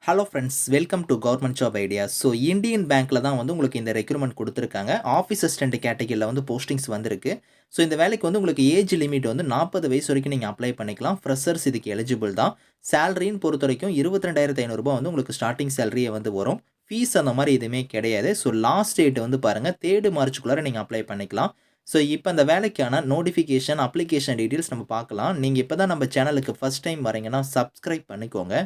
Hello friends, welcome to government job ideas. So Indian பேங்க்கில தான் வந்து உங்களுக்கு இந்த ரெக்ரூட்மெண்ட் குடுத்துருக்காங்க. ஆஃபீஸ் அசிஸ்டன்ட் கேட்டகரில வந்து போஸ்டிங்ஸ் வந்திருக்கு. ஸோ இந்த வேலைக்கு வந்து உங்களுக்கு ஏஜ் லிமிட் வந்து 40 வயசு வரைக்கும் நீங்க அப்ளை பண்ணிக்கலாம். ஃப்ரெஷர்ஸ் இதுக்கு எலிஜிபிள் தான். சேலரின்னு பொறுத்தவரைக்கும் ரூ. 22,500 வந்து உங்களுக்கு ஸ்டார்ட்டிங் சேலரியே வந்து வரும். ஃபீஸ் அந்த மாரி எதுவுமே கிடையாது. ஸோ லாஸ்ட் டேட் வந்து பாருங்க 3 மார்ச்சுக்குள்ளார நீங்க அப்ளை பண்ணிக்கலாம். ஸோ இப்ப அந்த வேலைக்கான நோட்டிஃபிகேஷன், அப்ளிகேஷன் டீட்டெயில்ஸ் நம்ம பார்க்கலாம். நீங்க இப்ப தான் நம்ம சேனலுக்கு ஃபர்ஸ்ட் டைம் வரீங்கன்னா சப்ஸ்கிரைப் பண்ணிக்கோங்க.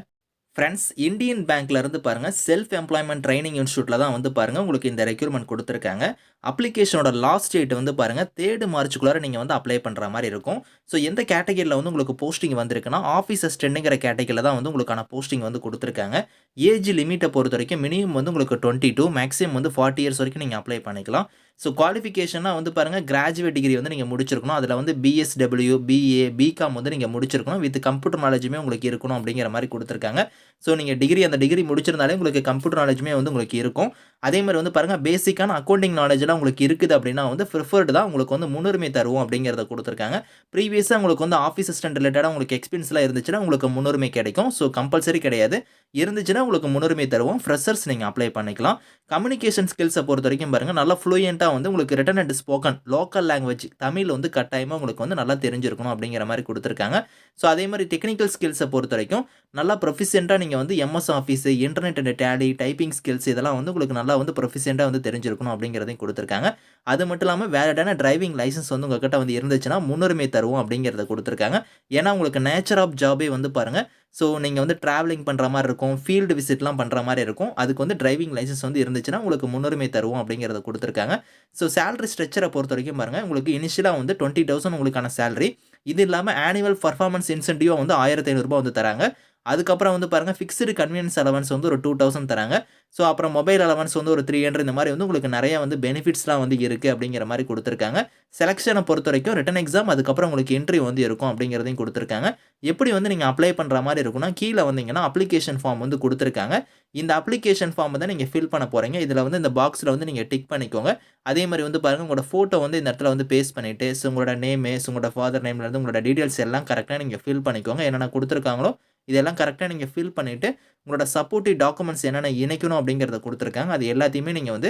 ஃப்ரெண்ட்ஸ், இந்தியன் பேங்க்ல இருந்து பாருங்க செல்ஃப் எம்ப்ளாய்மென்ட் ட்ரைனிங் இன்ஸ்டிடியூட்ல தான் வந்து பாருங்க உங்களுக்கு இந்த ரெக்ரூட்மெண்ட் குடுத்துருக்காங்க. அப்ளிகேஷனோட லாஸ்ட் டேட் வந்து பாருங்க 3 மார்ச்சுக்குள்ளார நீங்க வந்து அப்ளை பண்ற மாரி இருக்கும். ஸோ எந்த கேட்டகரில வந்து உங்களுக்கு போஸ்டிங் வந்திருக்குன்னா, ஆஃபீஸ் அசிஸ்டன்ட்ங்கிற கேட்டகரில தான் வந்து உங்களுக்கான போஸ்டிங் வந்து குடுத்துருக்காங்க. ஏஜ் லிமிட்ட பொறுத்தவரைக்கும் மினிமம் வந்து உங்களுக்கு 22, மேக்ஸிமம் வந்து 40 இயர்ஸ் வரைக்கும் நீங்க அப்ளை பண்ணிக்கலாம். ஸோ குவாலிஃபிகேஷன்னா வந்து பாருங்க கிராஜுவேட் டிகிரி வந்து நீங்க முடிச்சிருக்கணும். அதுல வந்து பிஎஸ்டபிள்யூ, பிஏ, பிகாம் வந்து நீங்க முடிச்சிருக்கணும். வித் கம்ப்யூட்டர் நாலேஜுமே உங்களுக்கு இருக்கணும் அப்படிங்கிற மாரி குடுத்துருக்காங்க. ஸோ நீங்க அந்த டிகிரி முடிச்சிருந்தாலே உங்களுக்கு கம்ப்யூட்டர் நாலேஜுமே வந்து உங்களுக்கு இருக்கும். அதே மாரி வந்து பாருங்க பேசிக்கான அக்கவுண்டிங் நாலேஜ்லாம் உங்களுக்கு இருக்குது அப்படின்னா வந்து பிரிஃபர்டு தான் உங்களுக்கு வந்து முன்னுரிமை தருவோம் அப்படிங்கிறத குடுத்துருக்காங்க. ப்ரீவியஸா உங்களுக்கு வந்து ஆஃபீஸ் அசிஸ்டன்ட் ரிலேட்டடா உங்களுக்கு எக்ஸ்பீரியன்ஸ்லாம் இருந்துச்சுன்னா உங்களுக்கு முன்னுரிமை கிடைக்கும். ஸோ கம்பல்சரி கிடையாது. இருந்துச்சுன்னா உங்களுக்கு முன்னுரிமை தருவோம். ஃப்ரெஷர்ஸ் நீங்க அப்ளை பண்ணிக்கலாம். கம்யூனிகேஷன் ஸ்கில்ஸ பொறுத்தவரைக்கும் பாருங்க நல்லா ஃப்ளூயன்ட்டா வந்து உங்களுக்கு return and spoken local language Tamil வந்து கட்டாயமா உங்களுக்கு வந்து நல்லா தெரிஞ்சிருக்கணும் அப்படிங்கிற மாரி குடுத்துருக்காங்க. ஸோ அதே மாரி டெக்னிக்கல் ஸ்கில்ஸ பொறுத்தவரைக்கும் நல்லா ப்ரொஃபிஷியன்ட்டா நீங்க வந்து MS office, internet and Tally, typing skills இதெல்லாம் வந்து உங்களுக்கு நல்லா வந்து ப்ரொஃபிஷியன்ட்டா வந்து தெரிஞ்சிருக்கணும் அப்படிங்கிறதையும் குடுத்துருக்காங்க. அது மட்டும் இல்லாம வேலிடான டிரைவிங் லைசென்ஸ் வந்து உங்ககிட்ட வந்து இருந்துச்சுன்னா முன்னுரிமை தருவோம் அப்படிங்கிறத குடுத்துருக்காங்க. ஏன்னா உங்களுக்கு நேச்சர் ஆஃப் ஜாபே வந்து பாருங்க. ஸோ நீங்க வந்து டிராவலிங் பண்ற மாரி இருக்கும். ஃபீல்டு விசிட்லாம் பண்ற மாரி இருக்கும். அதுக்கு வந்து டிரைவிங் லைசென்ஸ் வந்து இருந்துச்சுன்னா உங்களுக்கு முன்னுரிமை தருவோம் அப்படிங்கிறத குடுத்துருக்காங்க. ஸோ சேலரி ஸ்ட்ரக்சர பொறுத்தவரைக்கும் பாருங்க உங்களுக்கு இனிஷியலா வந்து 20,000 உங்களுக்கான சேலரி. இது இல்லாம ஆனுவல் பெர்ஃபார்மன்ஸ் இன்சென்டிவா வந்து ரூ. 1,500 வந்து தராங்க. அதுக்கப்புறம் வந்து பாருங்க ஃபிக்ஸ்டு கன்வீனியன்ஸ் அலவன்ஸ் வந்து ஒரு 2,000 தராங்க. ஸோ அப்புறம் மொபைல் அலவன்ஸ் வந்து ஒரு 300 இந்த மாரி வந்து உங்களுக்கு நெறைய வந்து பெனிஃபிட்ஸ்லாம் வந்து இருக்கு அப்படிங்கிற மாரி குடுத்துருக்காங்க. செலக்ஷன பொறுத்தவரைக்கும் ரிட்டன் எக்ஸாம் அதுக்கப்புறம் உங்களுக்கு இன்டர்வியூ வந்து இருக்கும் அப்படிங்கிறதையும் குடுத்துருக்காங்க. எப்படி வந்து நீங்க அப்ளை பண்ற மாரி இருக்கும்னா, கீழ வந்தீங்கன்னா அப்ளிகேஷன் ஃபார்ம் வந்து குடுத்துருக்காங்க. இந்த அப்ளிகேஷன் ஃபார்ம் தான் நீங்க ஃபில் பண்ண போறீங்க. இதுல வந்து இந்த பாக்ஸ்ல வந்து நீங்க டிக் பண்ணிக்கோங்க. அதே மாரி வந்து பாருங்க உங்களோட ஃபோட்டோ வந்து இந்த இடத்துல வந்து பேஸ்ட் பண்ணிட்டு, உங்களோட நேமு, உங்களோட ஃபாதர் நேம்ல இருந்து உங்களோட டீட்டெயில்ஸ் எல்லாம் கரெக்ட்டா நீங்க ஃபில் பண்ணிக்கோங்க. என்னென்ன குடுத்துருக்காங்களோ இதெல்லாம் கரெக்ட்டா நீங்க ஃபில் பண்ணிட்டு, உங்களோட சப்போர்ட்டிவ் டாக்குமெண்ட்ஸ் என்னென்ன இணைக்கணும் அப்படிங்கிறத குடுத்துருக்காங்க. அது எல்லாத்தையுமே நீங்க வந்து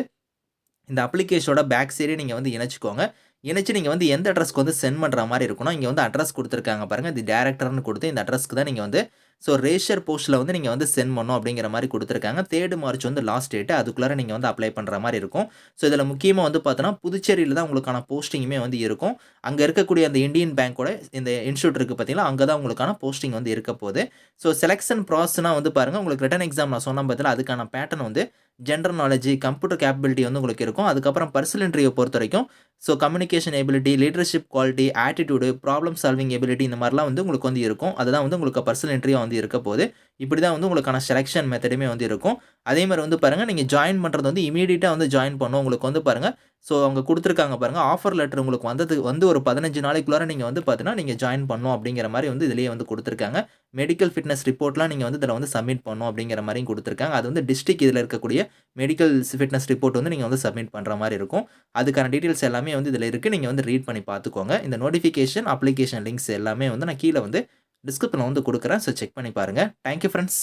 இந்த அப்ளிகேஷனோட பேக் சைடே நீங்க வந்து இணைச்சுக்கோங்க. இணைச்சு நீங்க வந்து எந்த அட்ரஸ்க்கு வந்து சென்ட் பண்ற மாரி இருக்கும்னா, இங்க வந்து அட்ரஸ் குடுத்துருக்காங்க பாருங்க. இது டைரக்டர்ன்னு குடுத்து இந்த அட்ரஸ்க்கு தான் நீங்க வந்து ரேஷர் போஸ்ட்ல வந்து நீங்க வந்து சென்ட் பண்ணணும் அப்படிங்கிற மாரி குடுத்துருக்காங்க. 3 மார்ச் வந்து லாஸ்ட் டேட். அதுக்குள்ளார நீங்க வந்து அப்ளை பண்ற மாரி இருக்கும். ஸோ இதுல முக்கியமா வந்து பார்த்தோன்னா, புதுச்சேரியில தான் உங்களுக்கான போஸ்டிங்குமே வந்து இருக்கும். அங்க இருக்கக்கூடிய அந்த இந்தியன் பேங்கோட இந்த இன்ஸ்டிடியூட் இருக்கு பார்த்தீங்களா, அங்க தான் உங்களுக்கான போஸ்டிங் வந்து இருக்க போது. ஸோ செலக்ஷன் ப்ராசஸ்னா வந்து பாருங்க, உங்களுக்கு ரிட்டன் எக்ஸாம் நான் சொன்னேன் பார்த்தீங்களா, அதுக்கான பேட்டர்ன் வந்து ஜெனரல் நாலேட்ஜ், கம்ப்யூட்டர் கேப்பபிலிட்டி வந்து உங்களுக்கு இருக்கும். அதுக்கப்புறம் பர்சனல் இன்டர்வியூ பொறுத்தவரைக்கும், communication ability, leadership quality, attitude, problem solving ability இந்த மாரிலாம் வந்து உங்களுக்கு வந்து இருக்கும். அதுதான் வந்து உங்களுக்கு பர்சனல் இன்டர்வியூவா வந்து இருக்க போது. இப்படி தான் வந்து உங்களுக்கான செலக்ஷன் மெத்தடுமே வந்து இருக்கும். அதே மாரி வந்து பாருங்க, நீங்க ஜாயின் பண்றது வந்து இம்மீடியட்டா வந்து ஜாயின் பண்ணணும். உங்களுக்கு வந்து பாருங்க, அங்க குடுத்துருக்காங்க பாருங்க, ஆஃபர் லெட்டர் உங்களுக்கு வந்து ஒரு 15 நாளைக்குள்ளார நீங்க வந்து பார்த்தீங்கன்னா, நீங்க ஜாயின் பண்ணணும் அப்படிங்கிற மாரி வந்து இதிலேயே வந்து குடுத்துருக்காங்க. மெடிக்கல் ஃபிட்னஸ் ரிப்போர்ட்லாம் நீங்க வந்து இதில வந்து சப்மிட் பண்ணணும் அப்படிங்கிற மாரியும் குடுத்துருக்காங்க. அது வந்து டிஸ்ட்ரிக்ட் இதில இருக்கக்கூடிய மெடிக்கல் ஃபிட்னஸ் ரிப்போர்ட் வந்து நீங்க வந்து சப்மிட் பண்ற மாரி இருக்கும். அதுக்கான டீட்டெயில்ஸ் எல்லாமே வந்து இதில இருக்கு. நீங்க வந்து ரீட் பண்ணி பார்த்துக்கோங்க. இந்த நோட்டிஃபிகேஷன், அப்ளிகேஷன் லிங்க்ஸ் எல்லாமே வந்து நான் கீழ வந்து டிஸ்கிரிப்ஷன்ல வந்து குடுக்குறேன். செக் பண்ணி பாருங்க. Thank you friends.